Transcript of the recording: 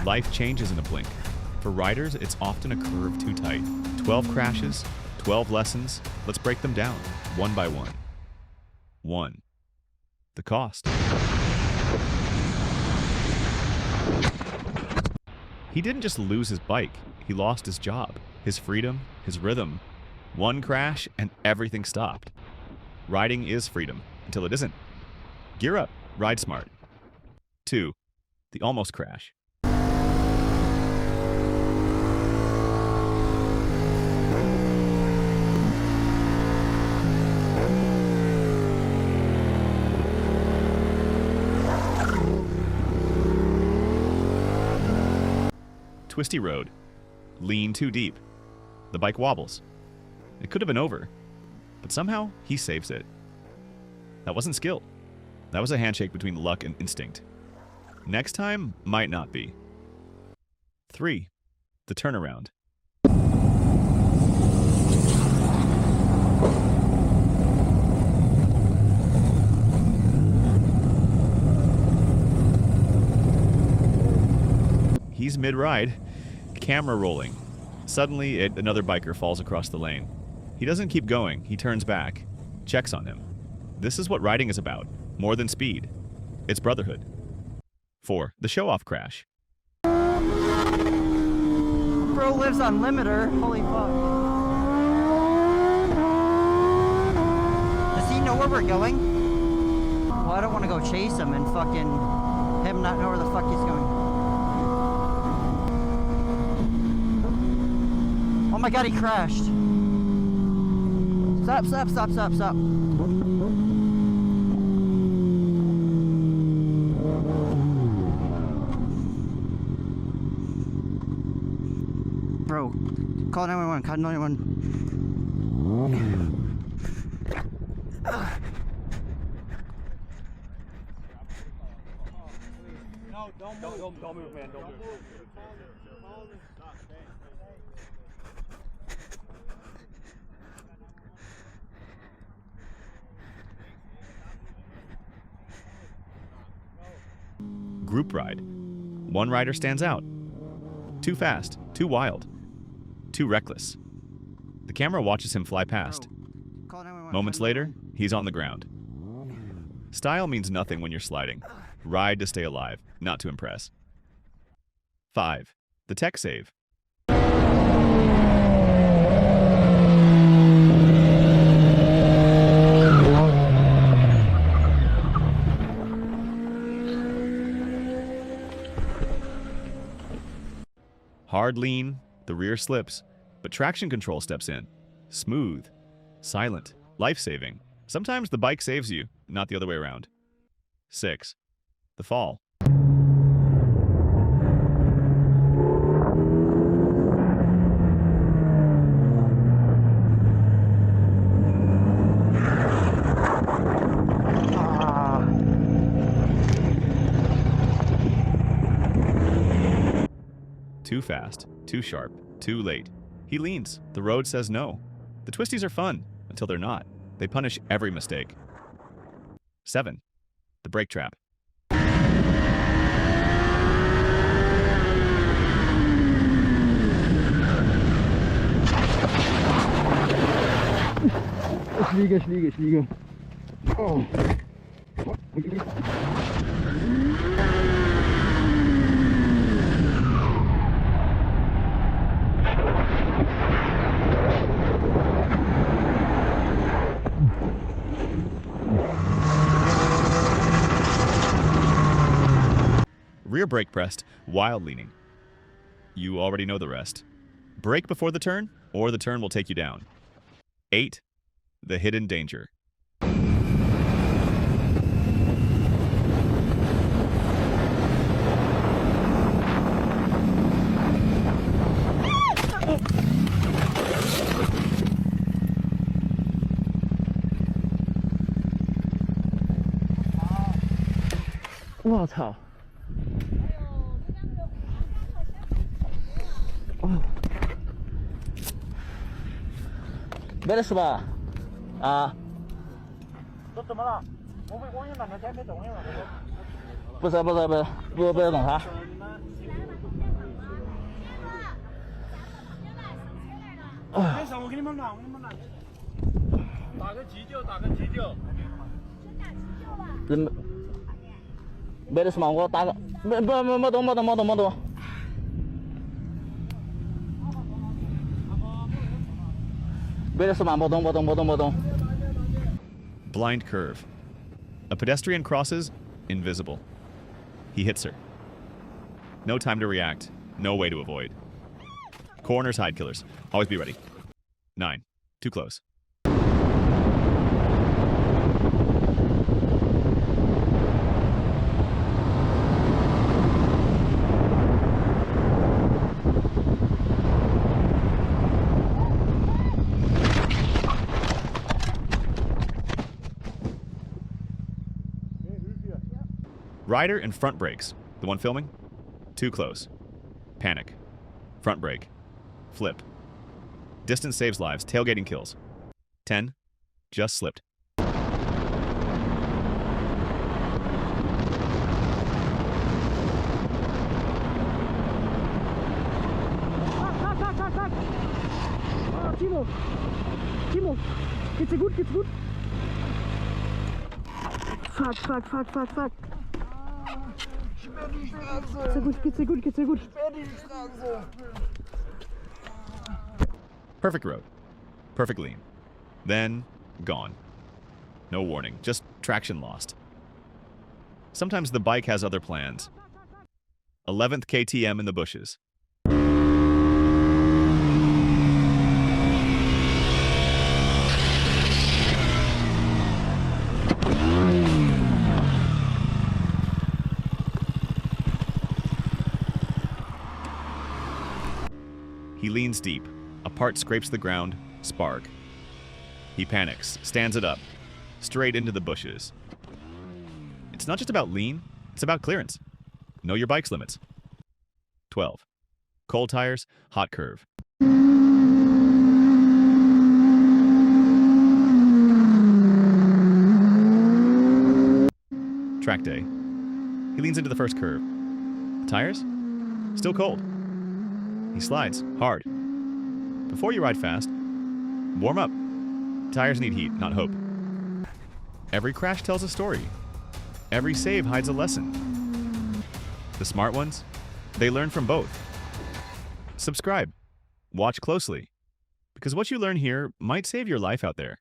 Life changes in a blink. For riders, it's often a curve too tight. 12 crashes, 12 lessons. Let's break them down, one by one. 1. The cost. He didn't just lose his bike, he lost his job, his freedom, his rhythm. One crash and everything stopped. Riding is freedom, until it isn't. Gear up, ride smart. 2. The almost crash. Twisty road. Lean too deep. The bike wobbles. It could have been over, but somehow he saves it. That wasn't skill. That was a handshake between luck and instinct. Next time might not be. 3. The turnaround. He's mid-ride, camera rolling. Suddenly, another biker falls across the lane. He doesn't keep going, he turns back, checks on him. This is what riding is about, more than speed. It's brotherhood. 4. The show-off crash. Bro lives on limiter, holy fuck. Does he know where we're going? Well, I don't want to go chase him and fucking him not know where the fuck he's going. Oh my god, he crashed. Stop, stop, stop, stop, stop. Bro, call 911, call 911. No, don't move, man, don't move. Group ride. One rider stands out. Too fast, too wild, too reckless. The camera watches him fly past. Moments later, he's on the ground. Style means nothing when you're sliding. Ride to stay alive, not to impress. 5. The tech save. Hard lean, the rear slips, but traction control steps in. Smooth, silent, life-saving. Sometimes the bike saves you, not the other way around. 6. The fall. Too fast, too sharp, too late. He leans. The road says no. The twisties are fun, until they're not. They punish every mistake. 7. The brake trap. Ich fliege. Oh. Rear brake pressed, while leaning. You already know the rest. Brake before the turn, or the turn will take you down. 8. The hidden danger.我操！没了是吧？啊？都怎么了？我有两条线没走，我有两条线。不是，不要动它。我给你们拿，我给你们拿。打个急救，打个急救。人没得什么，我打个没动。没得什么，没动。 Blind curve. A pedestrian crosses, invisible. He hits her. No time to react, no way to avoid. Corners hide killers. Always be ready. 9. Too close. Rider and front brakes. The one filming? Too close. Panic. Front brake. Flip. Distance saves lives. Tailgating kills. 10. Just slipped. Timo, geht's dir gut? Fuck. Geht's dir gut? Perfect road. Perfect lean. Then, gone. No warning, just traction lost. Sometimes the bike has other plans. 11th KTM in the bushes. He leans deep. A part scrapes the ground. Spark. He panics, stands it up, straight into the bushes. It's not just about lean, it's about clearance. Know your bike's limits. 12. Cold tires, hot curve. Track day. He leans into the first curve. The tires? Still cold. He slides, hard. Before you ride fast, warm up. Tires need heat, not hope. Every crash tells a story. Every save hides a lesson. The smart ones, they learn from both. Subscribe. Watch closely. Because what you learn here might save your life out there.